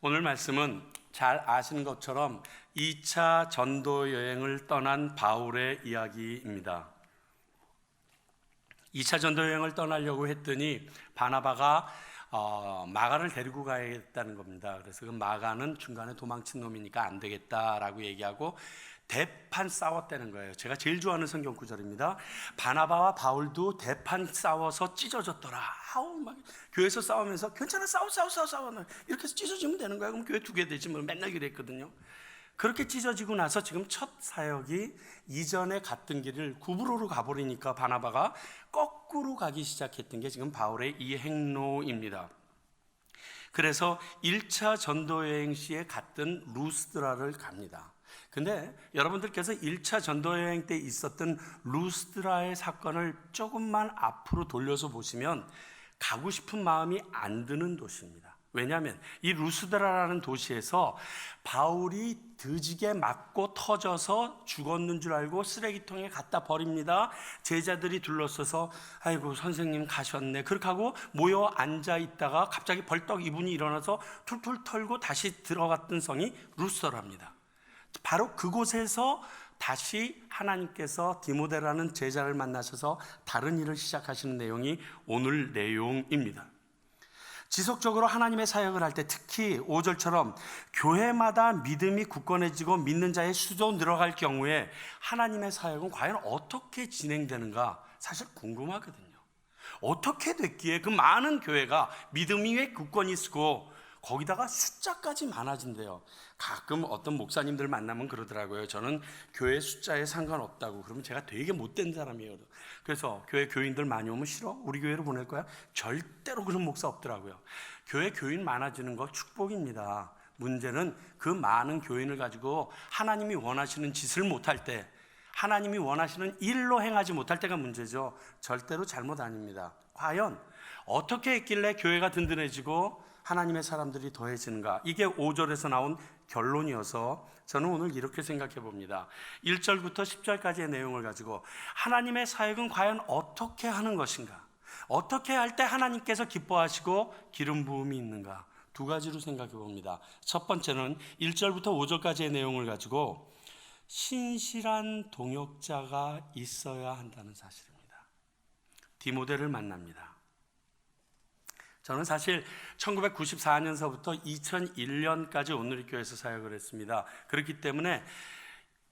오늘 말씀은 잘 아시는 것처럼 2차 전도 여행을 떠난 바울의 이야기입니다. 2차 전도 여행을 떠나려고 했더니 바나바가 마가를 데리고 가야겠다는 겁니다. 그래서 그 마가는 중간에 도망친 놈이니까 안 되겠다라고 얘기하고 대판 싸웠다는 거예요. 제가 제일 좋아하는 성경 구절입니다. 바나바와 바울도 대판 싸워서 찢어졌더라. 막 교회에서 싸우면서 괜찮아, 싸워 이렇게 해서 찢어지면 되는 거야. 그럼 교회 두 개 되지 뭐. 맨날 그랬거든요. 그렇게 찢어지고 나서 지금 첫 사역이 이전에 갔던 길을 구브로로 가버리니까 바나바가 거꾸로 가기 시작했던 게 지금 바울의 이 행로입니다. 그래서 1차 전도여행 시에 갔던 루스드라를 갑니다. 근데 여러분들께서 1차 전도여행 때 있었던 루스드라의 사건을 조금만 앞으로 돌려서 보시면 가고 싶은 마음이 안 드는 도시입니다. 왜냐하면 이 루스드라라는 도시에서 바울이 드지게 맞고 터져서 죽었는 줄 알고 쓰레기통에 갖다 버립니다. 제자들이 둘러서서 아이고 선생님 가셨네 그렇게 하고 모여 앉아 있다가 갑자기 벌떡 이분이 일어나서 툴툴 털고 다시 들어갔던 성이 루스드라입니다. 바로 그곳에서 다시 하나님께서 디모데라는 제자를 만나셔서 다른 일을 시작하시는 내용이 오늘 내용입니다. 지속적으로 하나님의 사역을 할 때 특히 5절처럼 교회마다 믿음이 굳건해지고 믿는 자의 수도 늘어갈 경우에 하나님의 사역은 과연 어떻게 진행되는가 사실 궁금하거든요. 어떻게 됐기에 그 많은 교회가 믿음이 왜 굳건히 쓰고 거기다가 숫자까지 많아진대요. 가끔 어떤 목사님들 만나면 그러더라고요. 저는 교회 숫자에 상관없다고. 그러면 제가 되게 못된 사람이에요. 그래서 교회 교인들 많이 오면 싫어? 우리 교회로 보낼 거야? 절대로 그런 목사 없더라고요. 교회 교인 많아지는 거 축복입니다. 문제는 그 많은 교인을 가지고 하나님이 원하시는 짓을 못할 때, 하나님이 원하시는 일로 행하지 못할 때가 문제죠. 절대로 잘못 아닙니다. 과연 어떻게 했길래 교회가 든든해지고 하나님의 사람들이 더해지는가? 이게 5절에서 나온 결론이어서 저는 오늘 이렇게 생각해 봅니다. 1절부터 10절까지의 내용을 가지고 하나님의 사역은 과연 어떻게 하는 것인가? 어떻게 할 때 하나님께서 기뻐하시고 기름 부음이 있는가? 두 가지로 생각해 봅니다. 첫 번째는 1절부터 5절까지의 내용을 가지고 신실한 동역자가 있어야 한다는 사실입니다. 디모데를 만납니다. 저는 사실 1994년서부터 2001년까지 온누리교회에서 사역을 했습니다. 그렇기 때문에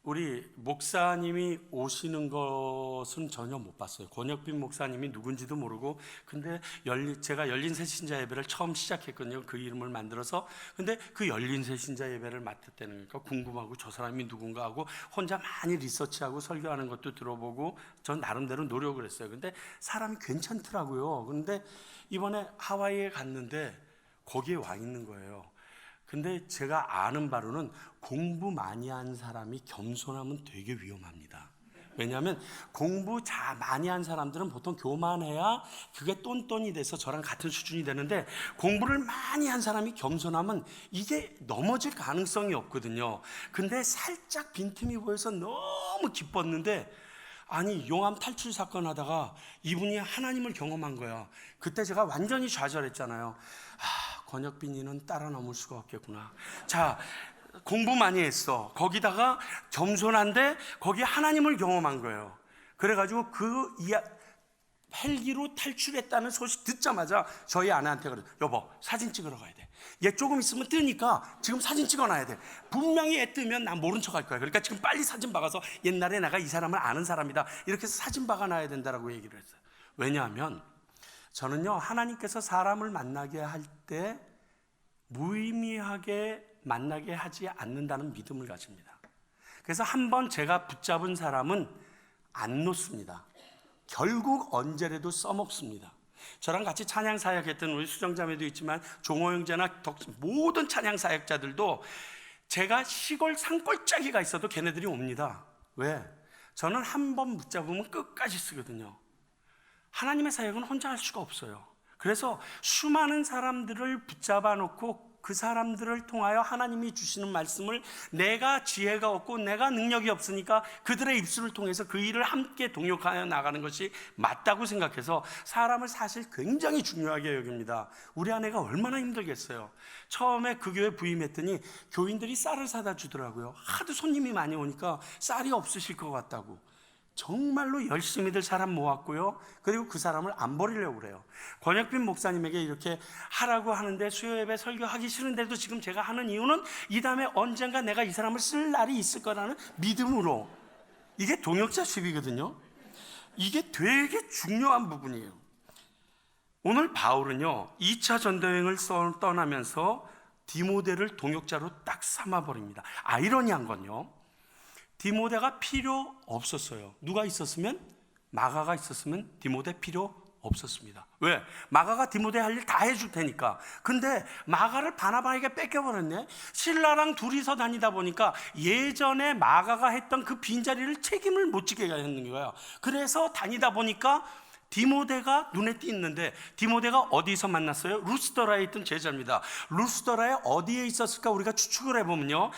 우리 목사님이 오시는 것은 전혀 못 봤어요. 권혁빈 목사님이 누군지도 모르고, 근데 제가 열린 새신자 예배를 처음 시작했거든요. 그 이름을 만들어서. 근데 그 열린 새신자 예배를 맡았다는 거니까 궁금하고 저 사람이 누군가 하고 혼자 많이 리서치하고 설교하는 것도 들어보고 전 나름대로 노력을 했어요. 근데 사람이 괜찮더라고요. 근데 이번에 하와이에 갔는데 거기에 와 있는 거예요. 근데 제가 아는 바로는 공부 많이 한 사람이 겸손하면 되게 위험합니다. 왜냐하면 공부 많이 한 사람들은 보통 교만해야 그게 똔똔이 돼서 저랑 같은 수준이 되는데, 공부를 많이 한 사람이 겸손하면 이게 넘어질 가능성이 없거든요. 근데 살짝 빈틈이 보여서 너무 기뻤는데, 아니 용암 탈출 사건 하다가 이분이 하나님을 경험한 거야. 그때 제가 완전히 좌절했잖아요. 권혁빈이는 따라 넘을 수가 없겠구나. 자, 공부 많이 했어. 거기다가 겸손한데 거기에 하나님을 경험한 거예요. 그래가지고 헬기로 탈출했다는 소식 듣자마자 저희 아내한테 그래요. 여보, 사진 찍으러 가야 돼. 얘 조금 있으면 뜨니까 지금 사진 찍어놔야 돼. 분명히 애 뜨면 난 모른 척 할 거야. 그러니까 지금 빨리 사진 박아서 옛날에 내가 이 사람을 아는 사람이다 이렇게 해서 사진 박아놔야 된다라고 얘기를 했어요. 왜냐하면 저는요, 하나님께서 사람을 만나게 할 때 무의미하게 만나게 하지 않는다는 믿음을 가집니다. 그래서 한번 제가 붙잡은 사람은 안 놓습니다. 결국 언제라도 써먹습니다. 저랑 같이 찬양 사역했던 우리 수정자매도 있지만 종호 형제나 모든 찬양 사역자들도 제가 시골 산골짜기가 있어도 걔네들이 옵니다. 왜? 저는 한번 붙잡으면 끝까지 쓰거든요. 하나님의 사역은 혼자 할 수가 없어요. 그래서 수많은 사람들을 붙잡아 놓고 그 사람들을 통하여 하나님이 주시는 말씀을 내가 지혜가 없고 내가 능력이 없으니까 그들의 입술을 통해서 그 일을 함께 동역하여 나가는 것이 맞다고 생각해서 사람을 사실 굉장히 중요하게 여깁니다. 우리 아내가 얼마나 힘들겠어요. 처음에 그 교회 부임했더니 교인들이 쌀을 사다 주더라고요. 하도 손님이 많이 오니까 쌀이 없으실 것 같다고. 정말로 열심히들 사람 모았고요. 그리고 그 사람을 안 버리려고 그래요. 권혁빈 목사님에게 이렇게 하라고 하는데 수요 예배 설교하기 싫은데도 지금 제가 하는 이유는 이 다음에 언젠가 내가 이 사람을 쓸 날이 있을 거라는 믿음으로. 이게 동역자십이거든요. 이게 되게 중요한 부분이에요. 오늘 바울은요 2차 전도여행을 떠나면서 디모데를 동역자로 딱 삼아버립니다. 아이러니한 건요, 디모데가 필요 없었어요. 누가 있었으면? 마가가 있었으면 디모데 필요 없었습니다. 왜? 마가가 디모데 할 일 다 해줄 테니까. 근데 마가를 바나바에게 뺏겨버렸네. 신라랑 둘이서 다니다 보니까 예전에 마가가 했던 그 빈자리를 책임을 못 지게 했는 거예요. 그래서 다니다 보니까 디모데가 눈에 띄는데, 디모데가 어디서 만났어요? 루스더라에 있던 제자입니다. 루스더라에 어디에 있었을까? 우리가 추측을 해보면요,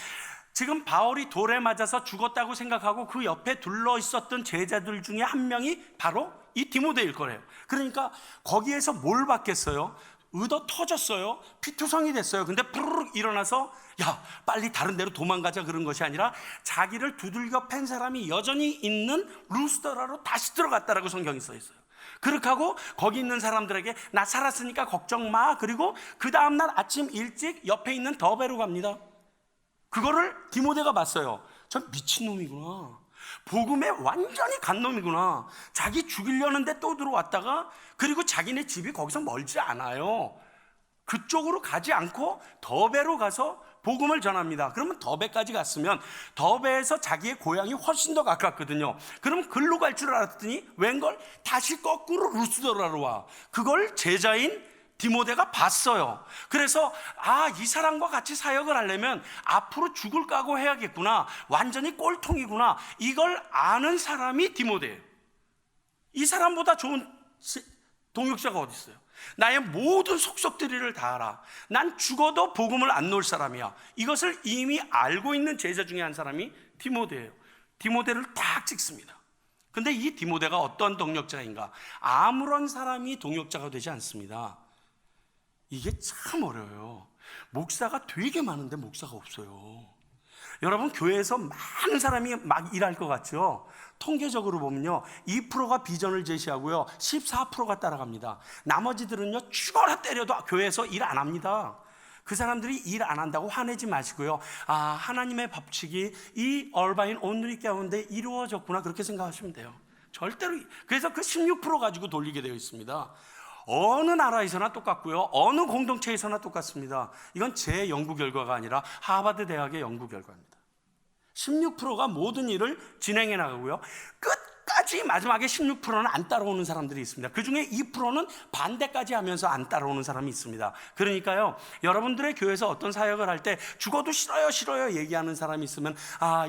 지금 바울이 돌에 맞아서 죽었다고 생각하고 그 옆에 둘러 있었던 제자들 중에 한 명이 바로 이 디모데일 거래요. 그러니까 거기에서 뭘 받겠어요? 의도 터졌어요. 피투성이 됐어요. 근데 푸르륵 일어나서 야 빨리 다른 데로 도망가자 그런 것이 아니라 자기를 두들겨 팬 사람이 여전히 있는 루스더라로 다시 들어갔다라고 성경이 써 있어요. 그렇게 하고 거기 있는 사람들에게 나 살았으니까 걱정 마. 그리고 그 다음날 아침 일찍 옆에 있는 더베로 갑니다. 그거를 디모데가 봤어요. 전 미친놈이구나. 복음에 완전히 간 놈이구나. 자기 죽이려는데 또 들어왔다가, 그리고 자기네 집이 거기서 멀지 않아요. 그쪽으로 가지 않고 더베로 가서 복음을 전합니다. 그러면 더베까지 갔으면 더베에서 자기의 고향이 훨씬 더 가깝거든요. 그럼 글로 갈 줄 알았더니 웬걸 다시 거꾸로 루스더라로 와. 그걸 제자인 디모데가 봤어요. 그래서 이 사람과 같이 사역을 하려면 앞으로 죽을 각오 해야겠구나. 완전히 꼴통이구나. 이걸 아는 사람이 디모데예요. 이 사람보다 좋은 동역자가 어디 있어요? 나의 모든 속속들이를 다 알아. 난 죽어도 복음을 안 놓을 사람이야. 이것을 이미 알고 있는 제자 중에 한 사람이 디모데예요. 디모데를 딱 찍습니다. 근데 이 디모데가 어떤 동역자인가? 아무런 사람이 동역자가 되지 않습니다. 이게 참 어려워요. 목사가 되게 많은데 목사가 없어요. 여러분, 교회에서 많은 사람이 막 일할 것 같죠? 통계적으로 보면요 2%가 비전을 제시하고요 14%가 따라갑니다. 나머지들은요 죽어라 때려도 교회에서 일 안 합니다. 그 사람들이 일 안 한다고 화내지 마시고요, 하나님의 법칙이 이 얼바인 온누리 가운데 이루어졌구나, 그렇게 생각하시면 돼요. 절대로. 그래서 그 16% 가지고 돌리게 되어 있습니다. 어느 나라에서나 똑같고요, 어느 공동체에서나 똑같습니다. 이건 제 연구 결과가 아니라 하버드 대학의 연구 결과입니다. 16%가 모든 일을 진행해 나가고요, 끝까지 마지막에 16%는 안 따라오는 사람들이 있습니다. 그 중에 2%는 반대까지 하면서 안 따라오는 사람이 있습니다. 그러니까요, 여러분들의 교회에서 어떤 사역을 할 때 죽어도 싫어요 싫어요 얘기하는 사람이 있으면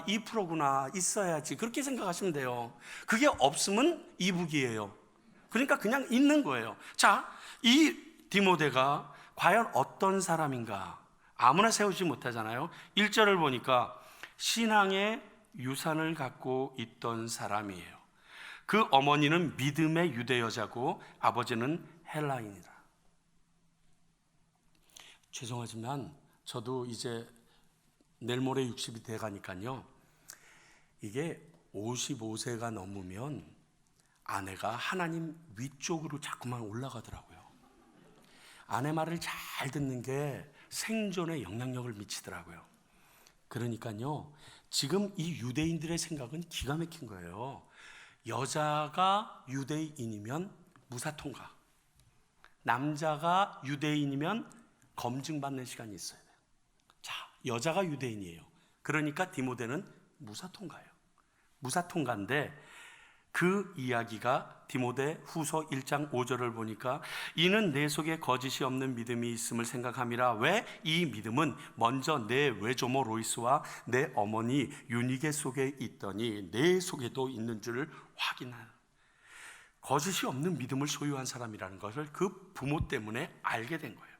2%구나, 있어야지, 그렇게 생각하시면 돼요. 그게 없으면 이북이에요. 그러니까 그냥 있는 거예요. 자, 이 디모데가 과연 어떤 사람인가? 아무나 세우지 못하잖아요. 1절을 보니까 신앙의 유산을 갖고 있던 사람이에요. 그 어머니는 믿음의 유대 여자고 아버지는 헬라인이다. 죄송하지만 저도 이제 내일 모레 60이 돼가니까요, 이게 55세가 넘으면 아내가 하나님 위쪽으로 자꾸만 올라가더라고요. 아내 말을 잘 듣는 게 생존에 영향력을 미치더라고요. 그러니까요, 지금 이 유대인들의 생각은 기가 막힌 거예요. 여자가 유대인이면 무사통과, 남자가 유대인이면 검증받는 시간이 있어야 돼요. 자, 여자가 유대인이에요. 그러니까 디모데는 무사통과예요. 무사통과인데 그 이야기가 디모데 후서 1장 5절을 보니까 이는 내 속에 거짓이 없는 믿음이 있음을 생각함이라. 왜? 이 믿음은 먼저 내 외조모 로이스와 내 어머니 유니게 속에 있더니 내 속에도 있는 줄을 확인하라. 거짓이 없는 믿음을 소유한 사람이라는 것을 그 부모 때문에 알게 된 거예요.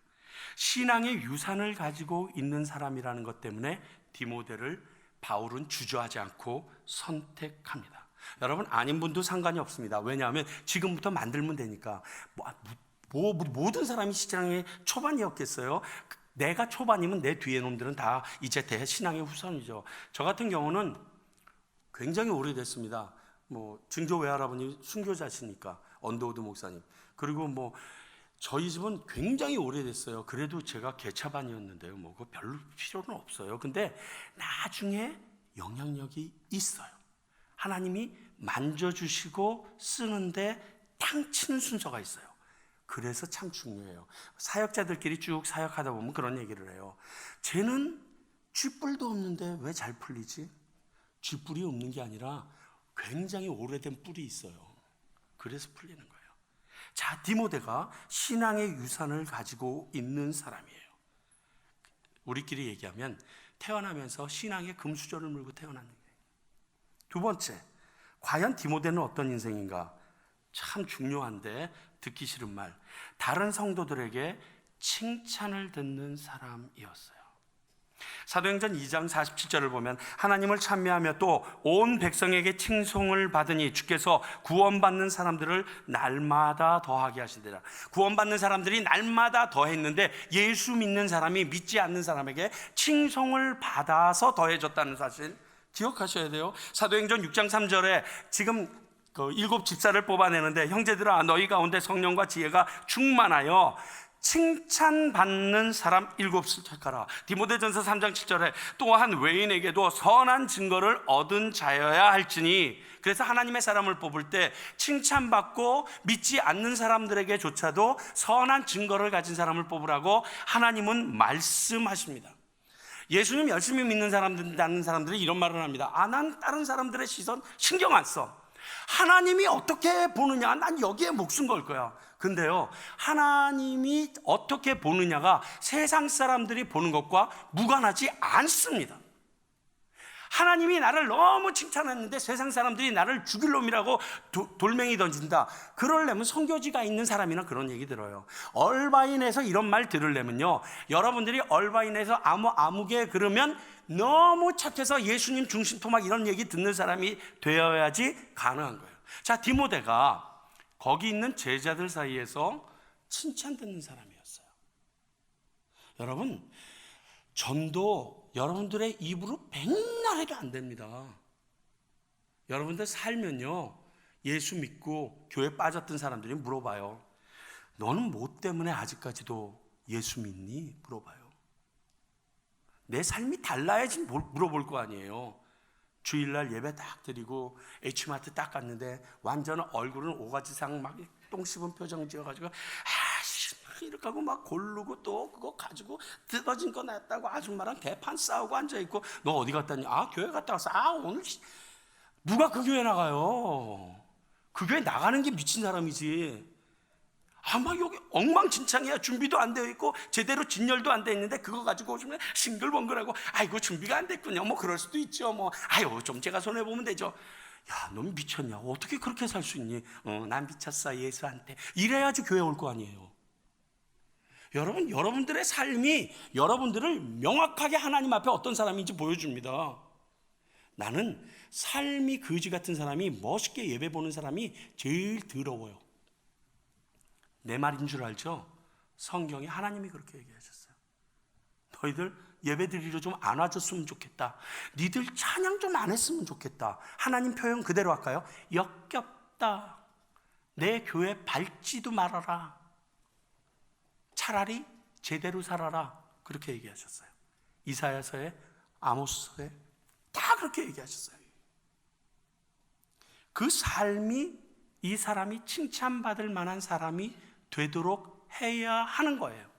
신앙의 유산을 가지고 있는 사람이라는 것 때문에 디모데를 바울은 주저하지 않고 선택합니다. 여러분, 아닌 분도 상관이 없습니다. 왜냐하면 지금부터 만들면 되니까. 모든 사람이 신앙의 초반이었겠어요? 내가 초반이면 내 뒤에 놈들은 다 이제 대신앙의 후손이죠. 저 같은 경우는 굉장히 오래됐습니다. 증조 외할아버님 순교자시니까 언더우드 목사님. 그리고 저희 집은 굉장히 오래됐어요. 그래도 제가 개차반이었는데요. 그거 별로 필요는 없어요. 근데 나중에 영향력이 있어요. 하나님이 만져주시고 쓰는데 탕 치는 순서가 있어요. 그래서 참 중요해요. 사역자들끼리 쭉 사역하다 보면 그런 얘기를 해요. 쟤는 쥐뿔도 없는데 왜 잘 풀리지? 쥐뿔이 없는 게 아니라 굉장히 오래된 뿔이 있어요. 그래서 풀리는 거예요. 자, 디모데가 신앙의 유산을 가지고 있는 사람이에요. 우리끼리 얘기하면 태어나면서 신앙의 금수저를 물고 태어났는 거예요. 두 번째, 과연 디모데는 어떤 인생인가? 참 중요한데 듣기 싫은 말. 다른 성도들에게 칭찬을 듣는 사람이었어요. 사도행전 2장 47절을 보면 하나님을 찬미하며 또 온 백성에게 칭송을 받으니 주께서 구원받는 사람들을 날마다 더하게 하시리라. 구원받는 사람들이 날마다 더했는데 예수 믿는 사람이 믿지 않는 사람에게 칭송을 받아서 더해졌다는 사실 기억하셔야 돼요. 사도행전 6장 3절에 지금 7 집사를 뽑아내는데 형제들아 너희 가운데 성령과 지혜가 충만하여 칭찬받는 사람 7을 택하라. 디모데전서 3장 7절에 또한 외인에게도 선한 증거를 얻은 자여야 할지니. 그래서 하나님의 사람을 뽑을 때 칭찬받고 믿지 않는 사람들에게조차도 선한 증거를 가진 사람을 뽑으라고 하나님은 말씀하십니다. 예수님 열심히 믿는 사람들이 이런 말을 합니다. 난 다른 사람들의 시선 신경 안 써. 하나님이 어떻게 보느냐, 난 여기에 목숨 걸 거야. 근데요, 하나님이 어떻게 보느냐가 세상 사람들이 보는 것과 무관하지 않습니다. 하나님이 나를 너무 칭찬했는데 세상 사람들이 나를 죽일 놈이라고 돌멩이 던진다. 그러려면 선교지가 있는 사람이나 그런 얘기 들어요. 얼바인에서 이런 말 들으려면요, 여러분들이 얼바인에서 아무개 그러면 너무 착해서 예수님 중심 토막 이런 얘기 듣는 사람이 되어야지 가능한 거예요. 자, 디모데가 거기 있는 제자들 사이에서 칭찬 듣는 사람이었어요. 여러분, 전도 여러분들의 입으로 맨날 해도 안 됩니다. 여러분들 살면요, 예수 믿고 교회 빠졌던 사람들이 물어봐요. 너는 뭐 때문에 아직까지도 예수 믿니? 물어봐요. 내 삶이 달라야지 물어볼 거 아니에요. 주일날 예배 딱 드리고 H마트 딱 갔는데 완전 얼굴은 오가지상 막 똥 씹은 표정 지어가지고 이렇게 하고 막 고르고 또 그거 가지고 뜯어진 거 냈다고 아줌마랑 대판 싸우고 앉아있고 너 어디 갔다 왔니? 교회 갔다 왔어. 오늘 누가 그 교회 나가요? 그 교회 나가는 게 미친 사람이지. 막 여기 엉망진창이야. 준비도 안 되어 있고 제대로 진열도 안 돼 있는데 그거 가지고 오시면 싱글벙글하고 아이고 준비가 안 됐군요. 그럴 수도 있죠. 아유 좀 제가 손해보면 되죠. 야, 넌 미쳤냐? 어떻게 그렇게 살 수 있니? 난 미쳤어 예수한테. 이래야지 교회 올 거 아니에요. 여러분, 여러분들의 삶이 여러분들을 명확하게 하나님 앞에 어떤 사람인지 보여줍니다. 나는 삶이 거지 같은 사람이 멋있게 예배 보는 사람이 제일 더러워요. 내 말인 줄 알죠? 성경에 하나님이 그렇게 얘기하셨어요. 너희들 예배 드리러 좀 안 와줬으면 좋겠다. 니들 찬양 좀 안 했으면 좋겠다. 하나님 표현 그대로 할까요? 역겹다. 내 교회 밟지도 말아라. 차라리 제대로 살아라. 그렇게 얘기하셨어요. 이사야서에 아모스서에 다 그렇게 얘기하셨어요. 그 삶이 이 사람이 칭찬받을 만한 사람이 되도록 해야 하는 거예요.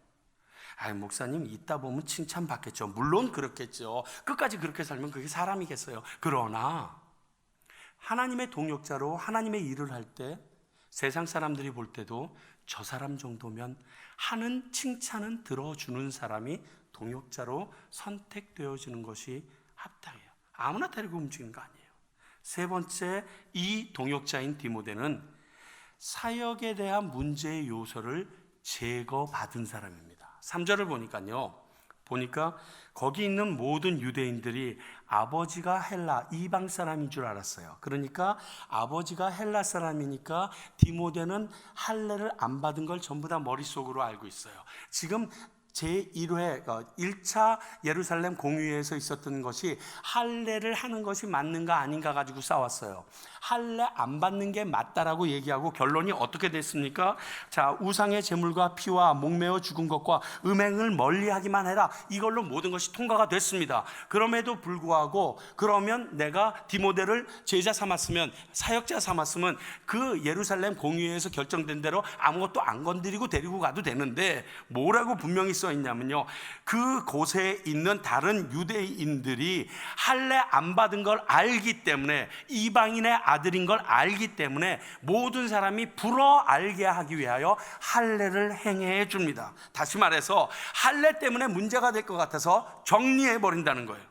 목사님 있다 보면 칭찬받겠죠. 물론 그렇겠죠. 끝까지 그렇게 살면 그게 사람이겠어요. 그러나 하나님의 동역자로 하나님의 일을 할 때 세상 사람들이 볼 때도 저 사람 정도면 하는 칭찬은 들어주는 사람이 동역자로 선택되어지는 것이 합당해요. 아무나 데리고 움직이는 거 아니에요. 세 번째, 이 동역자인 디모데는 사역에 대한 문제의 요소를 제거받은 사람입니다. 3절을 보니까 거기 있는 모든 유대인들이 아버지가 헬라 이방 사람인 줄 알았어요. 그러니까 아버지가 헬라 사람이니까 디모데는 할례를 안 받은 걸 전부 다 머릿속으로 알고 있어요. 지금 제1회 1차 예루살렘 공의회에서 있었던 것이 할례를 하는 것이 맞는가 아닌가 가지고 싸웠어요. 할례 안 받는 게 맞다라고 얘기하고 결론이 어떻게 됐습니까? 자, 우상의 제물과 피와 목매어 죽은 것과 음행을 멀리하기만 해라. 이걸로 모든 것이 통과가 됐습니다. 그럼에도 불구하고 그러면 내가 디모데를 제자 삼았으면, 사역자 삼았으면 그 예루살렘 공의회에서 결정된 대로 아무것도 안 건드리고 데리고 가도 되는데 뭐라고 분명히 써 있냐면요, 그 곳에 있는 다른 유대인들이 할례 안 받은 걸 알기 때문에, 이방인의 아들인 걸 알기 때문에 모든 사람이 불어 알게 하기 위하여 할례를 행해 줍니다. 다시 말해서 할례 때문에 문제가 될 것 같아서 정리해 버린다는 거예요.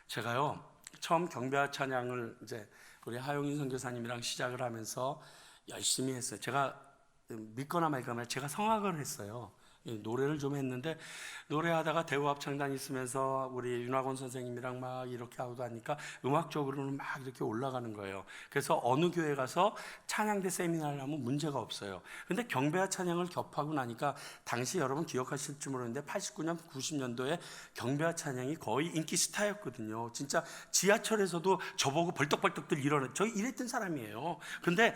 제가요, 처음 경배와 찬양을 이제 우리 하용인 선교사님이랑 시작을 하면서 열심히 했어요. 제가 믿거나 말거나 제가 성악을 했어요. 노래를 좀 했는데, 노래하다가 대우합창단 있으면서 우리 윤학원 선생님이랑 막 이렇게 하고 하니까 음악적으로는 막 이렇게 올라가는 거예요. 그래서 어느 교회 가서 찬양대 세미나를 하면 문제가 없어요. 근데 경배와 찬양을 겹하고 나니까, 당시 여러분 기억하실지 모르는데 89년 90년도에 경배와 찬양이 거의 인기 스타였거든요. 진짜 지하철에서도 저보고 벌떡벌떡들 일어나, 저 이랬던 사람이에요. 근데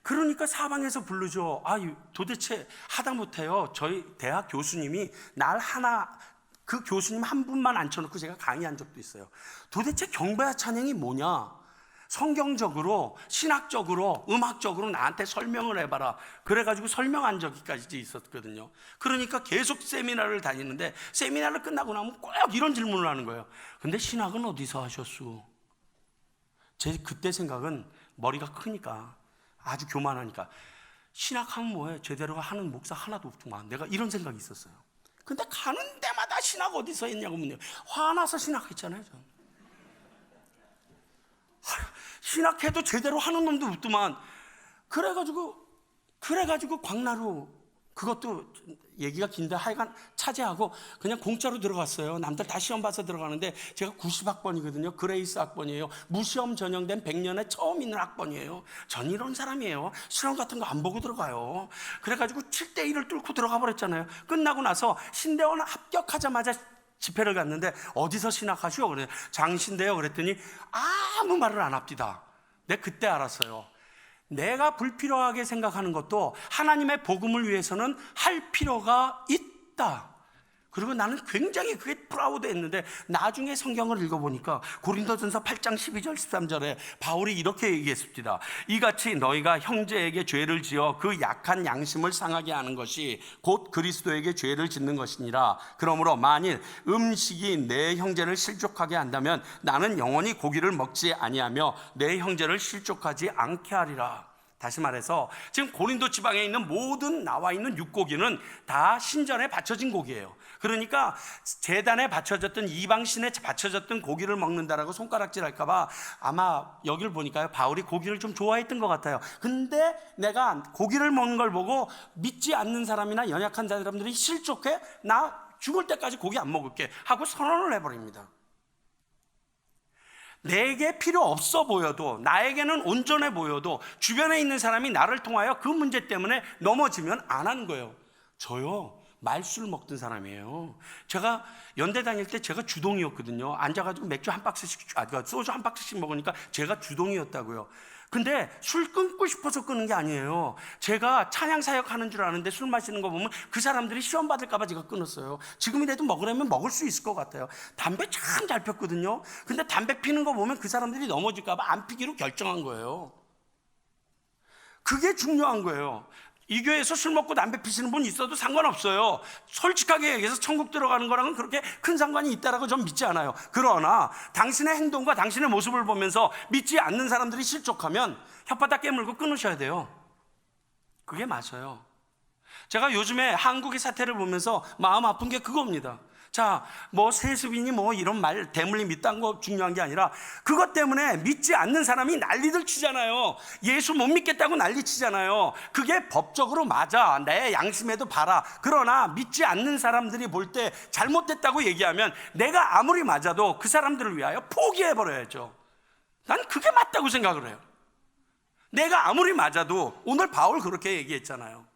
그러니까 사방에서 부르죠. 도대체 하다못해요, 저희 대학 교수님이 날 하나, 그 교수님 한 분만 앉혀놓고 제가 강의한 적도 있어요. 도대체 경배와 찬양이 뭐냐, 성경적으로, 신학적으로, 음악적으로 나한테 설명을 해봐라. 그래가지고 설명한 적이까지 있었거든요. 그러니까 계속 세미나를 다니는데, 세미나를 끝나고 나면 꼭 이런 질문을 하는 거예요. 근데 신학은 어디서 하셨소? 제 그때 생각은, 머리가 크니까, 아주 교만하니까, 신학하면 뭐해? 제대로 하는 목사 하나도 없구만. 내가 이런 생각이 있었어요. 근데 가는 데마다 신학 어디서 했냐고 묻네요. 화나서 신학했잖아요, 저는. 신학해도 제대로 하는 놈도 없더만. 그래가지고 광나루, 그것도 얘기가 긴데 하여간 차지하고 그냥 공짜로 들어갔어요. 남들 다 시험 봐서 들어가는데 제가 90학번이거든요. 그레이스 학번이에요. 무시험 전형된 100년에 처음 있는 학번이에요. 전 이런 사람이에요. 시험 같은 거 안 보고 들어가요. 그래가지고 7대1을 뚫고 들어가 버렸잖아요. 끝나고 나서 신대원 합격하자마자 집회를 갔는데, 어디서 신학하시오? 그래, 장신대요. 그랬더니 아무 말을 안 합디다. 내가 그때 알았어요. 내가 불필요하게 생각하는 것도 하나님의 복음을 위해서는 할 필요가 있다. 그리고 나는 굉장히 그게 프라우드했는데, 나중에 성경을 읽어보니까 고린도전서 8장 12절 13절에 바울이 이렇게 얘기했습니다. 이같이 너희가 형제에게 죄를 지어 그 약한 양심을 상하게 하는 것이 곧 그리스도에게 죄를 짓는 것이니라. 그러므로 만일 음식이 내 형제를 실족하게 한다면 나는 영원히 고기를 먹지 아니하며 내 형제를 실족하지 않게 하리라. 다시 말해서 지금 고린도 지방에 있는 모든 나와 있는 육고기는 다 신전에 바쳐진 고기예요. 그러니까 제단에 바쳐졌던, 이방신에 바쳐졌던 고기를 먹는다라고 손가락질 할까봐 아마 여기를 보니까요, 바울이 고기를 좀 좋아했던 것 같아요. 근데 내가 고기를 먹는 걸 보고 믿지 않는 사람이나 연약한 사람들이 실족해, 나 죽을 때까지 고기 안 먹을게 하고 선언을 해버립니다. 내게 필요 없어 보여도, 나에게는 온전해 보여도 주변에 있는 사람이 나를 통하여 그 문제 때문에 넘어지면 안 하는 거예요. 저요, 말술 먹던 사람이에요. 제가 연대 다닐 때 제가 주동이었거든요. 앉아가지고 맥주 한 박스씩, 소주 한 박스씩 먹으니까 제가 주동이었다고요. 근데 술 끊고 싶어서 끊은 게 아니에요. 제가 찬양 사역하는 줄 아는데 술 마시는 거 보면 그 사람들이 시험 받을까 봐 제가 끊었어요. 지금이라도 먹으려면 먹을 수 있을 것 같아요. 담배 참 잘 폈거든요. 근데 담배 피는 거 보면 그 사람들이 넘어질까 봐 안 피기로 결정한 거예요. 그게 중요한 거예요. 이 교회에서 술 먹고 담배 피시는 분 있어도 상관없어요. 솔직하게 얘기해서 천국 들어가는 거랑은 그렇게 큰 상관이 있다라고 전 믿지 않아요. 그러나 당신의 행동과 당신의 모습을 보면서 믿지 않는 사람들이 실족하면 혓바닥 깨물고 끊으셔야 돼요. 그게 맞아요. 제가 요즘에 한국의 사태를 보면서 마음 아픈 게 그겁니다. 자, 뭐 세습이니 뭐 이런 말 대물림 믿다는 거 중요한 게 아니라 그것 때문에 믿지 않는 사람이 난리들 치잖아요. 예수 못 믿겠다고 난리 치잖아요. 그게 법적으로 맞아. 내 양심에도 봐라. 그러나 믿지 않는 사람들이 볼 때 잘못됐다고 얘기하면 내가 아무리 맞아도 그 사람들을 위하여 포기해버려야죠. 난 그게 맞다고 생각을 해요. 내가 아무리 맞아도 오늘 바울 그렇게 얘기했잖아요.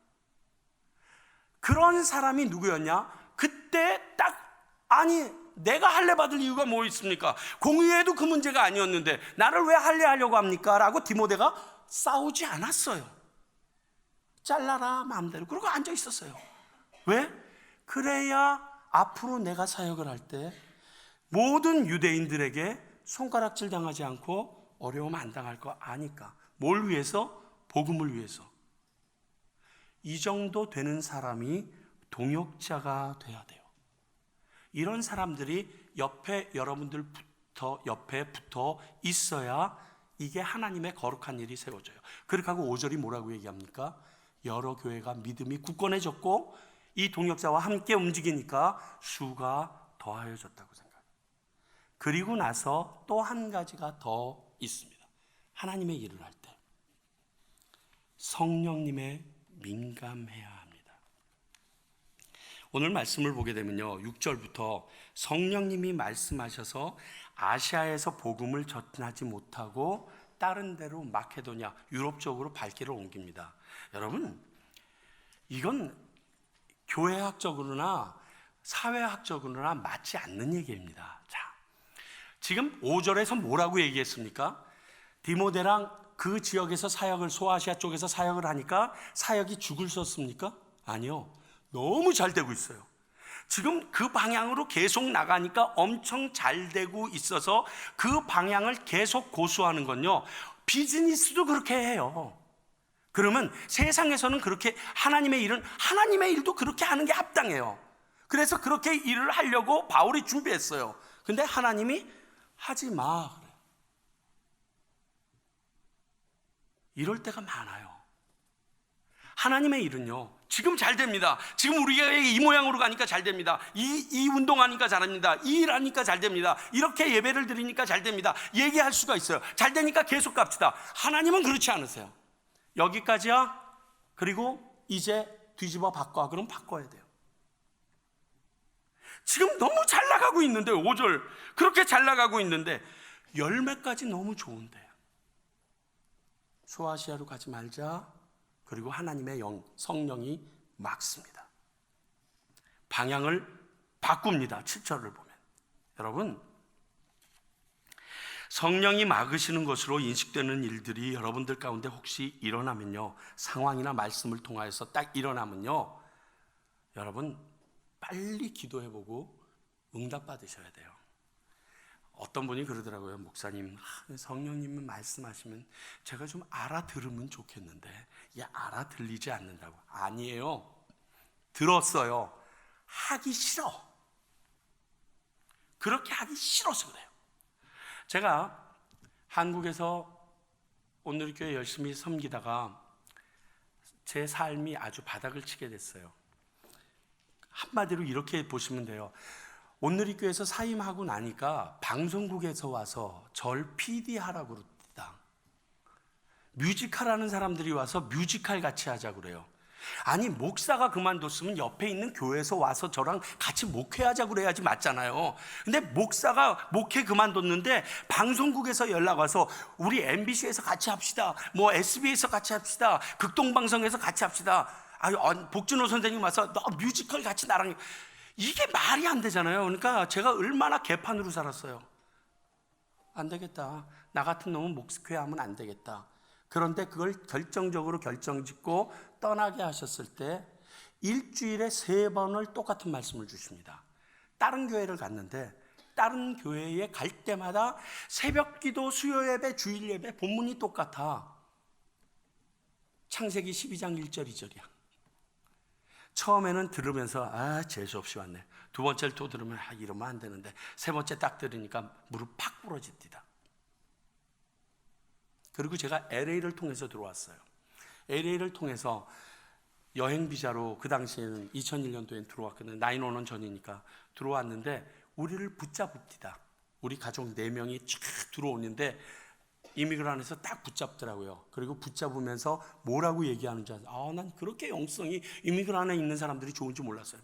그런 사람이 누구였냐? 그때 딱 아니 내가 할례 받을 이유가 뭐 있습니까? 공의회도 그 문제가 아니었는데 나를 왜 할례하려고 합니까? 라고 디모데가 싸우지 않았어요. 잘라라 마음대로 그러고 앉아 있었어요. 왜? 그래야 앞으로 내가 사역을 할 때 모든 유대인들에게 손가락질 당하지 않고 어려움 안 당할 거 아니까. 뭘 위해서? 복음을 위해서. 이 정도 되는 사람이 동역자가 돼야 돼요. 이런 사람들이 옆에 붙어 있어야 이게 하나님의 거룩한 일이 세워져요. 그렇게 하고 5절이 뭐라고 얘기합니까? 여러 교회가 믿음이 굳건해졌고 이 동역자와 함께 움직이니까 수가 더하여졌다고 생각해요. 그리고 나서 또 한 가지가 더 있습니다. 하나님의 일을 할 때 성령님의 민감해야 합니다. 오늘 말씀을 보게 되면요, 6절부터 성령님이 말씀하셔서 아시아에서 복음을 전하지 못하고 다른 데로 마케도냐, 유럽 쪽으로 발길을 옮깁니다. 여러분, 이건 교회학적으로나 사회학적으로나 맞지 않는 얘기입니다. 자, 지금 5절에서 뭐라고 얘기했습니까? 디모데랑 그 지역에서 사역을, 소아시아 쪽에서 사역을 하니까 사역이 죽을 썼습니까? 아니요. 너무 잘 되고 있어요. 지금 그 방향으로 계속 나가니까 엄청 잘 되고 있어서 그 방향을 계속 고수하는 건요, 비즈니스도 그렇게 해요. 그러면 세상에서는 그렇게 하나님의 일도 그렇게 하는 게 합당해요. 그래서 그렇게 일을 하려고 바울이 준비했어요. 근데 하나님이 하지 마 그래요. 이럴 때가 많아요. 하나님의 일은요, 지금 잘 됩니다. 지금 우리가 이 모양으로 가니까 잘 됩니다. 이 운동하니까 잘합니다. 이 일하니까 잘 됩니다. 이렇게 예배를 드리니까 잘 됩니다. 얘기할 수가 있어요. 잘 되니까 계속 갑시다. 하나님은 그렇지 않으세요. 여기까지야. 그리고 이제 뒤집어 바꿔. 그럼 바꿔야 돼요. 지금 너무 잘 나가고 있는데 5절 그렇게 잘 나가고 있는데 열매까지 너무 좋은데 소아시아로 가지 말자. 그리고 하나님의 성령이 막습니다. 방향을 바꿉니다. 7절을 보면. 여러분, 성령이 막으시는 것으로 인식되는 일들이 여러분들 가운데 혹시 일어나면요, 상황이나 말씀을 통하여서 딱 일어나면요, 여러분 빨리 기도해보고 응답 받으셔야 돼요. 어떤 분이 그러더라고요. 목사님, 성령님은 말씀하시면 제가 좀 알아들으면 좋겠는데 알아들리지 않는다고. 아니에요. 들었어요. 하기 싫어. 그렇게 하기 싫어서 그래요. 제가 한국에서 온누리교회 열심히 섬기다가 제 삶이 아주 바닥을 치게 됐어요. 한마디로 이렇게 보시면 돼요. 온누리교회에서 사임하고 나니까 방송국에서 와서 절 PD 하라고 그럽니다. 뮤지컬 하는 사람들이 와서 뮤지컬 같이 하자고 그래요. 아니, 목사가 그만뒀으면 옆에 있는 교회에서 와서 저랑 같이 목회하자고 그래야지 맞잖아요. 근데 목사가 목회 그만뒀는데 방송국에서 연락 와서 우리 MBC에서 같이 합시다, 뭐 SBS에서 같이 합시다, 극동방송에서 같이 합시다. 복진호 선생님 와서 너 뮤지컬 같이 나랑. 이게 말이 안 되잖아요. 그러니까 제가 얼마나 개판으로 살았어요. 안 되겠다. 나 같은 놈은 목회하면 안 되겠다. 그런데 그걸 결정적으로 결정짓고 떠나게 하셨을 때 일주일에 3번을 똑같은 말씀을 주십니다. 다른 교회를 갔는데 다른 교회에 갈 때마다 새벽기도, 수요예배, 주일예배 본문이 똑같아. 창세기 12장 1절 2절이야. 처음에는 들으면서 재수없이 왔네. 두 번째를 또 들으면 이러면 안 되는데, 세 번째 딱 들으니까 무릎 팍 부러집니다. 그리고 제가 LA를 통해서 들어왔어요. LA를 통해서 여행 비자로 그 당시에는 2001년도에 들어왔거든요. 9/11 전이니까 들어왔는데 우리를 붙잡읍디다. 우리 가족 4명이 쫙 들어오는데 이미그란에서 딱 붙잡더라고요. 그리고 붙잡으면서 뭐라고 얘기하는지 아세요? 난 그렇게 영성이 이미그란에 있는 사람들이 좋은지 몰랐어요.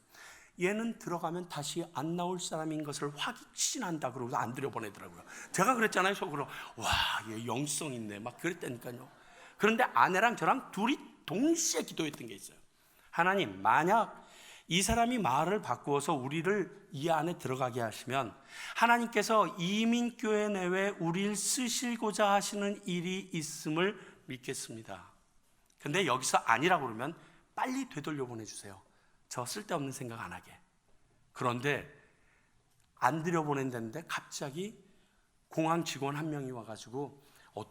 얘는 들어가면 다시 안 나올 사람인 것을 확신한다 그러고서 안 들여보내더라고요. 제가 그랬잖아요, 속으로. 와, 얘 영성 있네 막 그랬다니까요. 그런데 아내랑 저랑 둘이 동시에 기도했던 게 있어요. 하나님, 만약 이 사람이 말을 바꾸어서 우리를 이 안에 들어가게 하시면 하나님께서 이민교회 내외 우리를 쓰시고자 하시는 일이 있음을 믿겠습니다. 근데 여기서 아니라고 그러면 빨리 되돌려 보내주세요. 저 쓸데없는 생각 안 하게. 그런데 안 들여보낸다는데 갑자기 공항 직원 한 명이 와가지고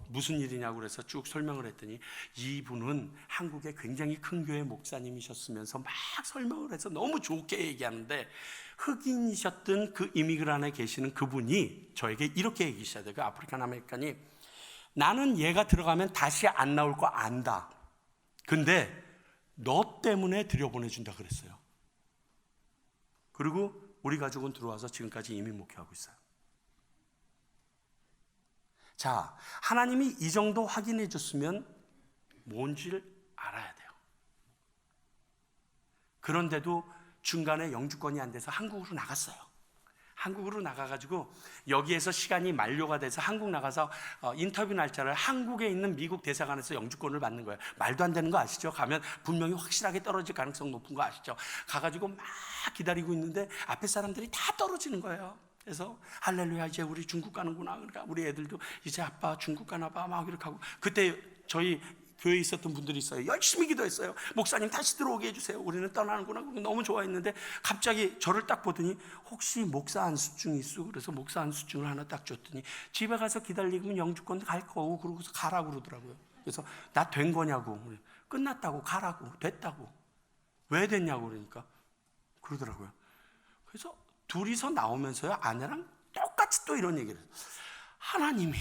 무슨 일이냐고 그래서 쭉 설명을 했더니 이분은 한국에 굉장히 큰 교회 목사님이셨으면서 막 설명을 해서 너무 좋게 얘기하는데 흑인이셨던 그 이미그란에 계시는 그분이 저에게 이렇게 얘기하셔야 돼요. 그 아프리칸 아메리칸이 나는 얘가 들어가면 다시 안 나올 거 안다. 근데 너 때문에 들여보내준다 그랬어요. 그리고 우리 가족은 들어와서 지금까지 이민 목회하고 있어요. 자, 하나님이 이 정도 확인해 줬으면 뭔지를 알아야 돼요. 그런데도 중간에 영주권이 안 돼서 한국으로 나갔어요. 한국으로 나가가지고 여기에서 시간이 만료가 돼서 한국 나가서 인터뷰 날짜를 한국에 있는 미국 대사관에서 영주권을 받는 거예요. 말도 안 되는 거 아시죠? 가면 분명히 확실하게 떨어질 가능성 높은 거 아시죠? 가가지고 막 기다리고 있는데 앞에 사람들이 다 떨어지는 거예요. 그래서 할렐루야 이제 우리 중국 가는구나. 그러니까 우리 애들도 이제 아빠 중국 가나 봐 막 이렇게 하고 그때 저희 교회에 있었던 분들이 있어요. 열심히 기도했어요. 목사님 다시 들어오게 해주세요. 우리는 떠나는구나. 너무 좋아했는데 갑자기 저를 딱 보더니 혹시 목사 안수증이 있어? 그래서 목사 안수증을 하나 딱 줬더니 집에 가서 기다리면 영주권 갈 거고 그러고서 가라고 그러더라고요. 그래서 나 된 거냐고. 끝났다고 가라고. 됐다고. 왜 됐냐고 그러니까 그러더라고요. 그래서 둘이서 나오면서요 아내랑 똑같이 또 이런 얘기를 해요. 하나님이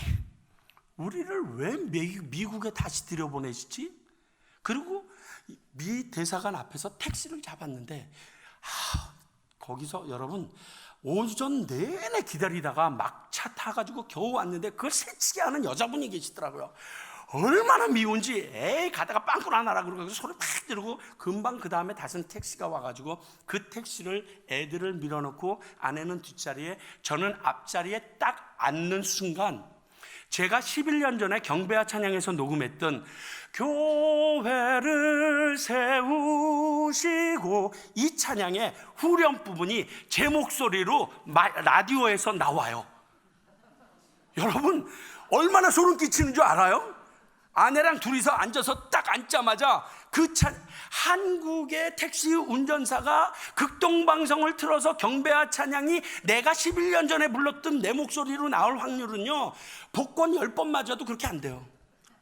우리를 왜 미국에 다시 들여보내시지? 그리고 미 대사관 앞에서 택시를 잡았는데 거기서 여러분 오전 내내 기다리다가 막차 타가지고 겨우 왔는데 그걸 새치게 하는 여자분이 계시더라고요. 얼마나 미운지 에이 가다가 빵꾸 나라 그러고 소리 팍 지르고 금방 그 다음에 다시 택시가 와가지고 그 택시를 애들을 밀어넣고 아내는 뒷자리에 저는 앞자리에 딱 앉는 순간 제가 11년 전에 경배와 찬양에서 녹음했던 교회를 세우시고 이 찬양의 후렴 부분이 제 목소리로 라디오에서 나와요. 여러분 얼마나 소름 끼치는 줄 알아요? 아내랑 둘이서 앉아서 딱 앉자마자 한국의 택시 운전사가 극동방송을 틀어서 경배와 찬양이 내가 11년 전에 불렀던 내 목소리로 나올 확률은요 복권 10번 맞아도 그렇게 안 돼요.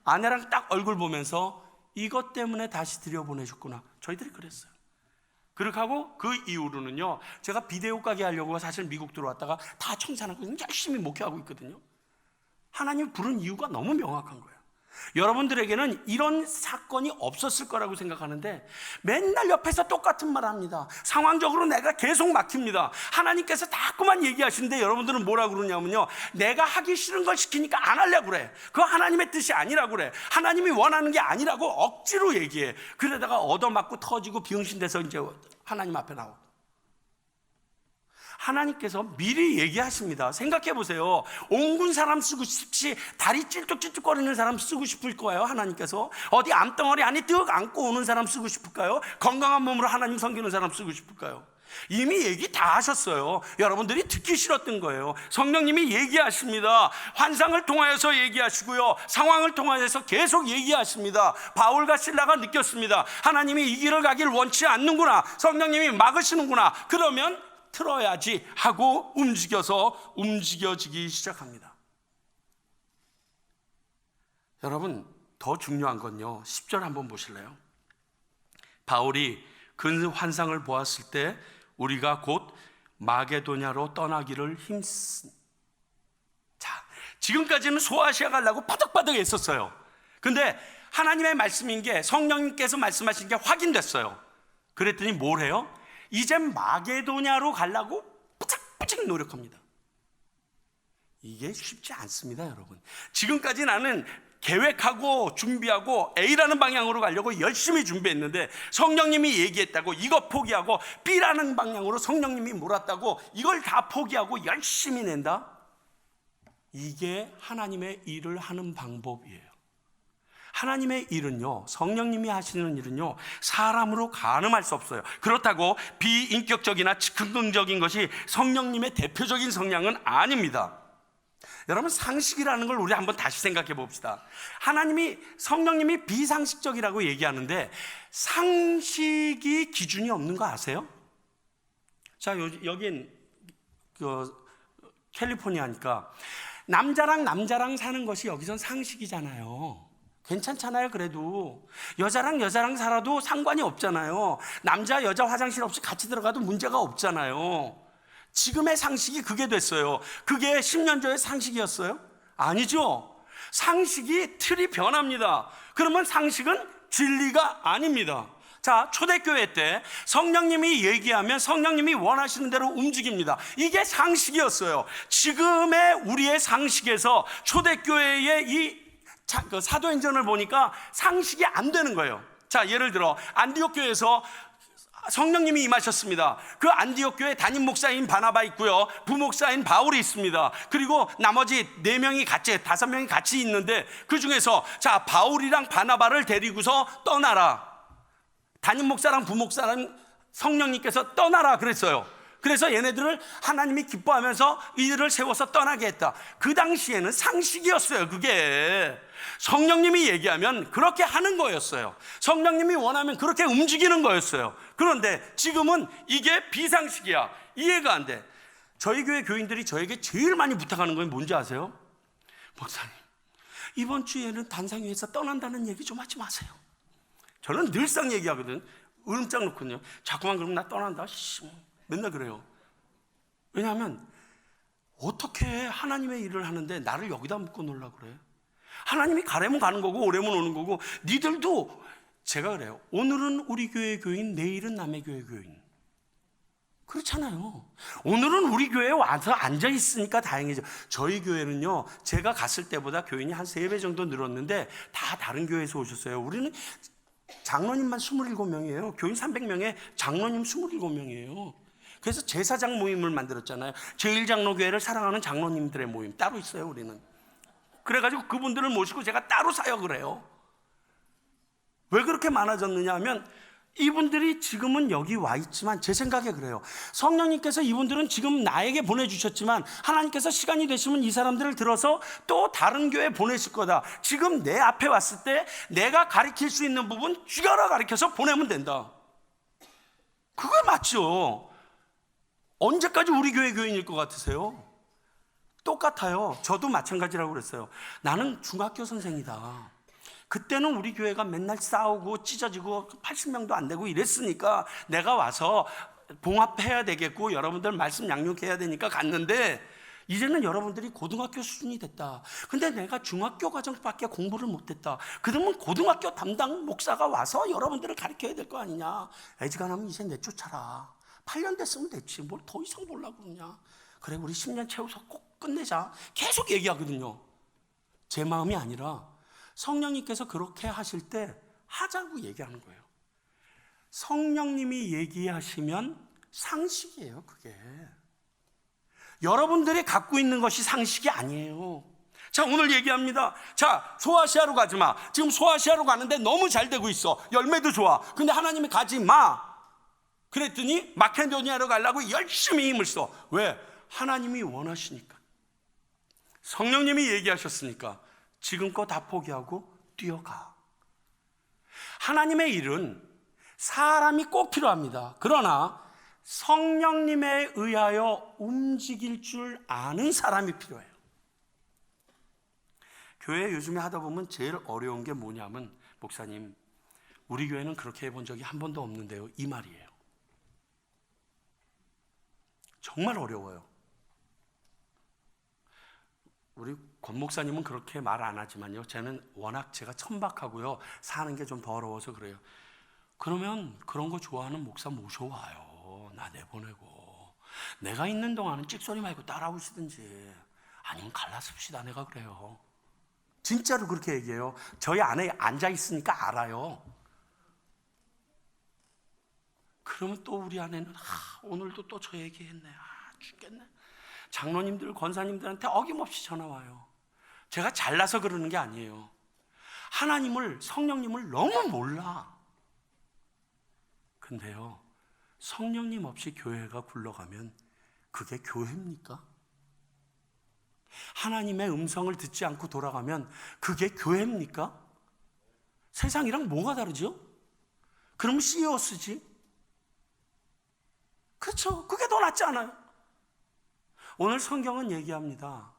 아내랑 딱 얼굴 보면서 이것 때문에 다시 들여보내셨구나. 저희들이 그랬어요. 그렇게 하고 그 이후로는요 제가 비데오 가게 하려고 사실 미국 들어왔다가 다 청산하고 열심히 목회하고 있거든요. 하나님 부른 이유가 너무 명확한 거예요. 여러분들에게는 이런 사건이 없었을 거라고 생각하는데 맨날 옆에서 똑같은 말 합니다. 상황적으로 내가 계속 막힙니다. 하나님께서 자꾸만 얘기하시는데 여러분들은 뭐라고 그러냐면요 내가 하기 싫은 걸 시키니까 안 하려고 그래. 그거 하나님의 뜻이 아니라고 그래. 하나님이 원하는 게 아니라고 억지로 얘기해. 그러다가 얻어맞고 터지고 비응신돼서 이제 하나님 앞에 나오고. 하나님께서 미리 얘기하십니다. 생각해 보세요. 옹군 사람 쓰고 싶지 다리 찔뚝찔뚝거리는 사람 쓰고 싶을 거예요. 하나님께서 어디 암덩어리 안에 뜩 안고 오는 사람 쓰고 싶을까요? 건강한 몸으로 하나님 섬기는 사람 쓰고 싶을까요? 이미 얘기 다 하셨어요. 여러분들이 듣기 싫었던 거예요. 성령님이 얘기하십니다. 환상을 통하여서 얘기하시고요 상황을 통하여서 계속 얘기하십니다. 바울과 실라가 느꼈습니다. 하나님이 이 길을 가길 원치 않는구나. 성령님이 막으시는구나. 그러면 틀어야지 하고 움직여지기 시작합니다. 여러분 더 중요한 건요 10절 한번 보실래요? 바울이 그 환상을 보았을 때 우리가 곧 마게도냐로 떠나기를 자, 지금까지는 소아시아 가려고 바득바득 애썼어요. 근데 하나님의 말씀인 게, 성령님께서 말씀하신 게 확인됐어요. 그랬더니 뭘 해요? 이제 마게도냐로 가려고 뿌직뿌직 노력합니다. 이게 쉽지 않습니다, 여러분. 지금까지 나는 계획하고 준비하고 A라는 방향으로 가려고 열심히 준비했는데 성령님이 얘기했다고 이거 포기하고 B라는 방향으로 성령님이 몰았다고 이걸 다 포기하고 열심히 낸다? 이게 하나님의 일을 하는 방법이에요. 하나님의 일은요, 성령님이 하시는 일은요, 사람으로 가늠할 수 없어요. 그렇다고 비인격적이나 긍정적인 것이 성령님의 대표적인 성향은 아닙니다. 여러분, 상식이라는 걸 우리 한번 다시 생각해 봅시다. 성령님이 비상식적이라고 얘기하는데 상식이 기준이 없는 거 아세요? 자, 여긴 캘리포니아니까 남자랑 사는 것이 여기선 상식이잖아요. 괜찮잖아요. 그래도 여자랑 살아도 상관이 없잖아요. 남자 여자 화장실 없이 같이 들어가도 문제가 없잖아요. 지금의 상식이 그게 됐어요. 그게 10년 전의 상식이었어요? 아니죠. 상식이 틀이 변합니다. 그러면 상식은 진리가 아닙니다. 자, 초대교회 때 성령님이 얘기하면 성령님이 원하시는 대로 움직입니다. 이게 상식이었어요. 지금의 우리의 상식에서 초대교회의 사도행전을 보니까 상식이 안 되는 거예요. 자, 예를 들어 안디옥 교회에서 성령님이 임하셨습니다. 그 안디옥 교회 담임 목사인 바나바 있고요, 부목사인 바울이 있습니다. 그리고 나머지 5명이 같이 있는데 그 중에서 자, 바울이랑 바나바를 데리고서 떠나라. 담임 목사랑 부목사랑 성령님께서 떠나라 그랬어요. 그래서 얘네들을 하나님이 기뻐하면서 이들을 세워서 떠나게 했다. 그 당시에는 상식이었어요. 그게 성령님이 얘기하면 그렇게 하는 거였어요. 성령님이 원하면 그렇게 움직이는 거였어요. 그런데 지금은 이게 비상식이야. 이해가 안 돼. 저희 교회 교인들이 저에게 제일 많이 부탁하는 건 뭔지 아세요? 목사님, 이번 주에는 단상회에서 떠난다는 얘기 좀 하지 마세요. 저는 늘상 얘기하거든. 으름장 놓거든요. 자꾸만 그러면 나 떠난다. 맨날 그래요. 왜냐하면 어떻게 하나님의 일을 하는데 나를 여기다 묶어 놓으려고 그래? 하나님이 가려면 가는 거고 오려면 오는 거고, 니들도 제가 그래요. 오늘은 우리 교회 교인, 내일은 남의 교회 교인. 그렇잖아요. 오늘은 우리 교회에 와서 앉아 있으니까 다행이죠. 저희 교회는요, 제가 갔을 때보다 교인이 한 3배 정도 늘었는데 다 다른 교회에서 오셨어요. 우리는 장로님만 27명이에요. 교인 300명에 장로님 27명이에요. 그래서 제사장 모임을 만들었잖아요. 제1장로교회를 사랑하는 장로님들의 모임 따로 있어요. 우리는 그래가지고 그분들을 모시고 제가 따로 사역을 해요. 왜 그렇게 많아졌느냐 하면 이분들이 지금은 여기 와 있지만 제 생각에 그래요. 성령님께서 이분들은 지금 나에게 보내주셨지만 하나님께서 시간이 되시면 이 사람들을 들어서 또 다른 교회에 보내실 거다. 지금 내 앞에 왔을 때 내가 가르칠 수 있는 부분 쥐어라 가르쳐서 보내면 된다. 그거 맞죠? 언제까지 우리 교회 교인일 것 같으세요? 똑같아요. 저도 마찬가지라고 그랬어요. 나는 중학교 선생이다. 그때는 우리 교회가 맨날 싸우고 찢어지고 80명도 안 되고 이랬으니까 내가 와서 봉합해야 되겠고 여러분들 말씀 양육해야 되니까 갔는데 이제는 여러분들이 고등학교 수준이 됐다. 근데 내가 중학교 과정밖에 공부를 못했다. 그러면 고등학교 담당 목사가 와서 여러분들을 가르쳐야 될 거 아니냐. 애지간하면 이제 내쫓아라. 8년 됐으면 됐지. 뭘 더 이상 보려고 그러냐. 그래, 우리 10년 채워서 꼭 끝내자. 계속 얘기하거든요. 제 마음이 아니라 성령님께서 그렇게 하실 때 하자고 얘기하는 거예요. 성령님이 얘기하시면 상식이에요. 그게 여러분들이 갖고 있는 것이 상식이 아니에요. 자, 오늘 얘기합니다. 자, 소아시아로 가지 마. 지금 소아시아로 가는데 너무 잘 되고 있어. 열매도 좋아. 근데 하나님이 가지 마 그랬더니 마케도니아로 가려고 열심히 힘을 써. 왜? 하나님이 원하시니까. 성령님이 얘기하셨으니까 지금껏 다 포기하고 뛰어가. 하나님의 일은 사람이 꼭 필요합니다. 그러나 성령님에 의하여 움직일 줄 아는 사람이 필요해요. 교회 요즘에 하다 보면 제일 어려운 게 뭐냐면, 목사님, 우리 교회는 그렇게 해본 적이 한 번도 없는데요, 이 말이에요. 정말 어려워요. 우리 권 목사님은 그렇게 말 안 하지만요, 저는 워낙 제가 천박하고요, 사는 게 좀 더러워서 그래요. 그러면 그런 거 좋아하는 목사 모셔와요. 나 내보내고. 내가 있는 동안은 찍소리 말고 따라오시든지 아니면 갈라섭시다. 내가 그래요. 진짜로 그렇게 얘기해요. 저희 안에 앉아 있으니까 알아요. 그러면 또 우리 아내는 오늘도 또 저 얘기했네. 죽겠네. 장로님들, 권사님들한테 어김없이 전화 와요. 제가 잘나서 그러는 게 아니에요. 하나님을, 성령님을 너무 몰라. 근데요, 성령님 없이 교회가 굴러가면 그게 교회입니까? 하나님의 음성을 듣지 않고 돌아가면 그게 교회입니까? 세상이랑 뭐가 다르죠? 그럼 CEO쓰지. 그렇죠? 그게 더 낫지 않아요? 오늘 성경은 얘기합니다.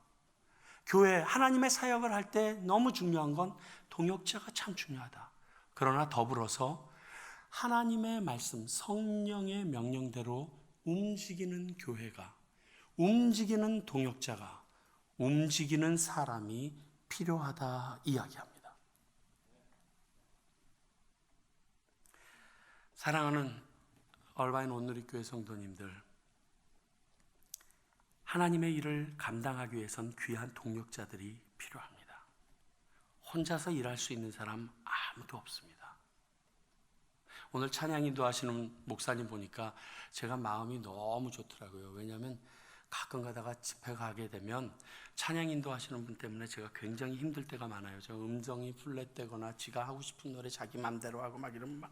교회, 하나님의 사역을 할 때 너무 중요한 건 동역자가 참 중요하다. 그러나 더불어서 하나님의 말씀, 성령의 명령대로 움직이는 교회가, 움직이는 동역자가, 움직이는 사람이 필요하다 이야기합니다. 사랑하는 얼바인 온누리교회 성도님들, 하나님의 일을 감당하기 위해선 귀한 동역자들이 필요합니다. 혼자서 일할 수 있는 사람 아무도 없습니다. 오늘 찬양 인도하시는 목사님 보니까 제가 마음이 너무 좋더라고요. 왜냐하면 가끔 가다가 집회 가게 되면 찬양 인도하시는 분 때문에 제가 굉장히 힘들 때가 많아요. 저 음정이 플랫되거나 지가 하고 싶은 노래 자기 맘대로 하고 막 이러면 막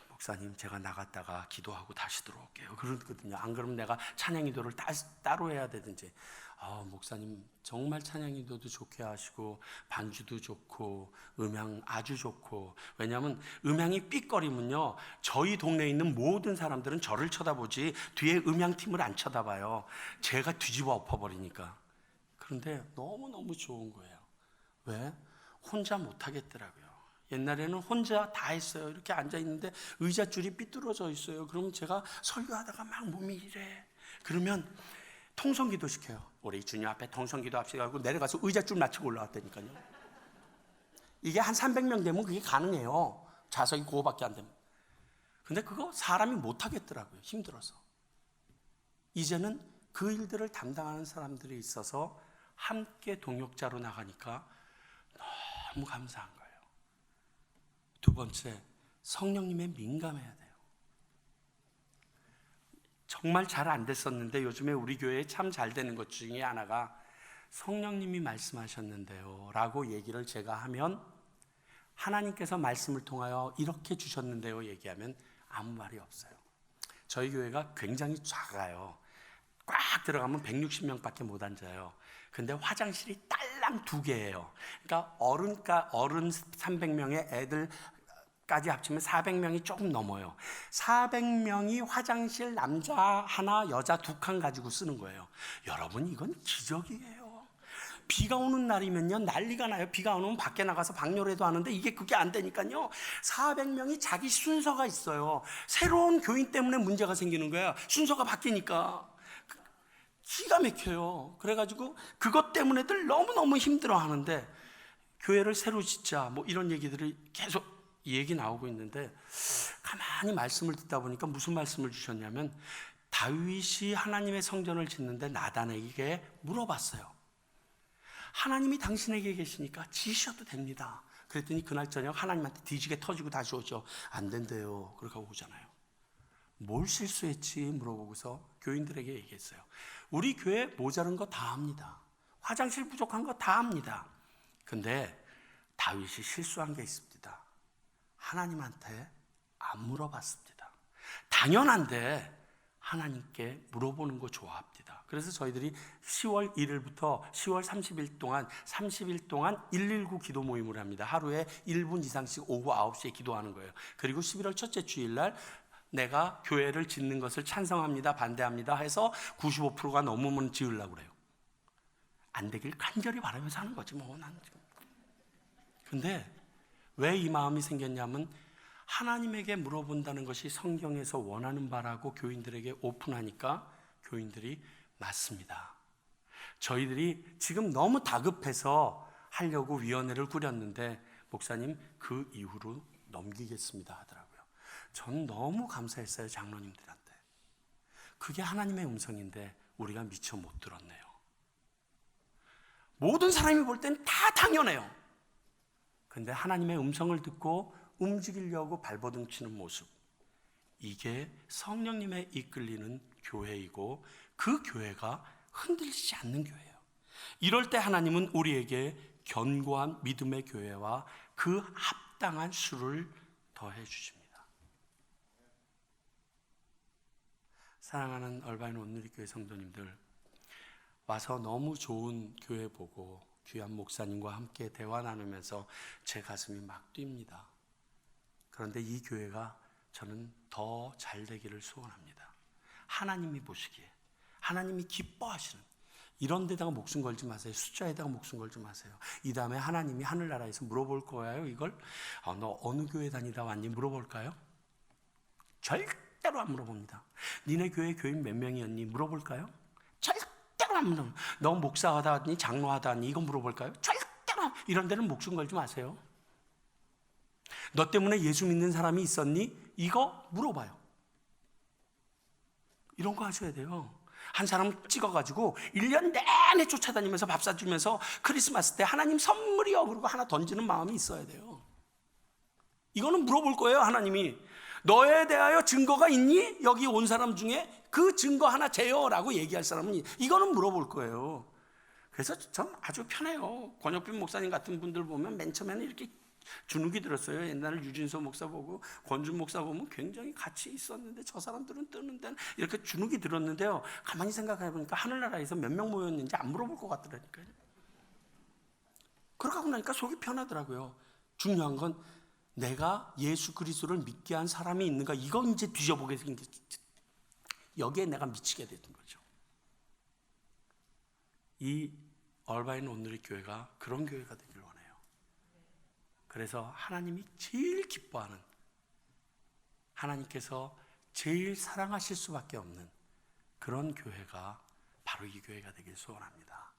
목사님 제가 나갔다가 기도하고 다시 들어올게요. 그러거든요. 안 그러면 내가 찬양 인도를 따로 해야 되든지. 목사님 정말 찬양 인도도 좋게 하시고 반주도 좋고 음향 아주 좋고. 왜냐하면 음향이 삑거리면요, 저희 동네에 있는 모든 사람들은 저를 쳐다보지 뒤에 음향팀을 안 쳐다봐요. 제가 뒤집어 엎어버리니까. 그런데 너무너무 좋은 거예요. 왜? 혼자 못하겠더라고요. 옛날에는 혼자 다 했어요. 이렇게 앉아있는데 의자줄이 삐뚤어져 있어요. 그러면 제가 설교하다가 막 몸이 이래. 그러면 통성기도 시켜요. 우리 주님 앞에 통성기도 합시다 하고 내려가서 의자줄 맞추고 올라왔다니까요. 이게 한 300명 되면 그게 가능해요. 좌석이 그거밖에 안 되면. 근데 그거 사람이 못하겠더라고요. 힘들어서. 이제는 그 일들을 담당하는 사람들이 있어서 함께 동역자로 나가니까 너무 감사한 거예요. 두 번째, 성령님에 민감해야 돼요. 정말 잘 안 됐었는데 요즘에 우리 교회에 참 잘 되는 것 중에 하나가 성령님이 말씀하셨는데요 라고 얘기를 제가 하면, 하나님께서 말씀을 통하여 이렇게 주셨는데요 얘기하면 아무 말이 없어요. 저희 교회가 굉장히 작아요. 꽉 들어가면 160명밖에 못 앉아요. 근데 화장실이 딸랑 2개예요. 그러니까 어른 300명에 애들까지 합치면 400명이 조금 넘어요. 400명이 화장실 남자 하나 여자 2칸 가지고 쓰는 거예요. 여러분, 이건 기적이에요. 비가 오는 날이면요 난리가 나요. 비가 안 오면 밖에 나가서 방뇨라도 하는데 이게 그게 안 되니까요 400명이 자기 순서가 있어요. 새로운 교인 때문에 문제가 생기는 거야. 순서가 바뀌니까 기가 막혀요. 그래가지고 그것 때문에들 너무너무 힘들어 하는데, 교회를 새로 짓자 뭐 이런 얘기들이 계속 얘기 나오고 있는데, 가만히 말씀을 듣다 보니까 무슨 말씀을 주셨냐면, 다윗이 하나님의 성전을 짓는데 나단에게 물어봤어요. 하나님이 당신에게 계시니까 지으셔도 됩니다. 그랬더니 그날 저녁 하나님한테 뒤지게 터지고 다시 오죠. 안 된대요. 그렇게 오잖아요. 뭘 실수했지 물어보고서 교인들에게 얘기했어요. 우리 교회 모자른 거 다 합니다. 화장실 부족한 거 다 합니다. 근데 다윗이 실수한 게 있습니다. 하나님한테 안 물어봤습니다. 당연한데 하나님께 물어보는 거 좋아합니다. 그래서 저희들이 10월 1일부터 10월 30일 동안 119 기도 모임을 합니다. 하루에 1분 이상씩 오후 9시에 기도하는 거예요. 그리고 11월 첫째 주일날 내가 교회를 짓는 것을 찬성합니다, 반대합니다 해서 95%가 넘으면 지으려고 그래요. 안 되길 간절히 바라면서 하는 거지 뭐. 근데 왜 이 마음이 생겼냐면, 하나님에게 물어본다는 것이 성경에서 원하는 바라고 교인들에게 오픈하니까 교인들이 맞습니다. 저희들이 지금 너무 다급해서 하려고 위원회를 꾸렸는데 목사님 그 이후로 넘기겠습니다 하더라고요. 전 너무 감사했어요, 장로님들한테. 그게 하나님의 음성인데 우리가 미처 못 들었네요. 모든 사람이 볼 땐 다 당연해요. 근데 하나님의 음성을 듣고 움직이려고 발버둥 치는 모습, 이게 성령님의 이끌리는 교회이고 그 교회가 흔들리지 않는 교회예요. 이럴 때 하나님은 우리에게 견고한 믿음의 교회와 그 합당한 수를 더해 주십니다. 사랑하는 얼바인 온누리교회 성도님들, 와서 너무 좋은 교회 보고 귀한 목사님과 함께 대화 나누면서 제 가슴이 막 뜁니다. 그런데 이 교회가 저는 더 잘 되기를 소원합니다. 하나님이 보시기에, 하나님이 기뻐하시는 이런 데다가 목숨 걸지 마세요. 숫자에다가 목숨 걸지 마세요. 이 다음에 하나님이 하늘나라에서 물어볼 거예요. 이걸 너 어느 교회 다니다 왔니? 물어볼까요? 절대로 안 물어봅니다. 니네 교회 교인 몇 명이었니? 물어볼까요? 절대로 안 물어봅니다. 너 목사하다 왔니? 장로하다 왔니? 이거 물어볼까요? 절대로. 이런 데는 목숨 걸지 마세요. 너 때문에 예수 믿는 사람이 있었니? 이거 물어봐요. 이런 거 하셔야 돼요. 한 사람 찍어가지고 1년 내내 쫓아다니면서 밥 사주면서 크리스마스 때 하나님 선물이요 그러고 하나 던지는 마음이 있어야 돼요. 이거는 물어볼 거예요. 하나님이 너에 대하여 증거가 있니? 여기 온 사람 중에 그 증거 하나 제어라고 얘기할 사람은 이거는 물어볼 거예요. 그래서 전 아주 편해요. 권혁빈 목사님 같은 분들 보면 맨 처음에는 이렇게 주눅이 들었어요. 옛날에 유진서 목사 보고 권준 목사 보면 굉장히 같이 있었는데 저 사람들은 뜨는 데는 이렇게 주눅이 들었는데요. 가만히 생각해 보니까 하늘나라에서 몇 명 모였는지 안 물어볼 것 같더라니까요. 그러고 나니까 속이 편하더라고요. 중요한 건 내가 예수 그리스도를 믿게 한 사람이 있는가, 이거 이제 뒤져보게 생겼. 여기에 내가 미치게 됐던 거죠. 이 얼바인 온누리 교회가 그런 교회가 되길 원해요. 그래서 하나님이 제일 기뻐하는, 하나님께서 제일 사랑하실 수밖에 없는 그런 교회가 바로 이 교회가 되길 소원합니다.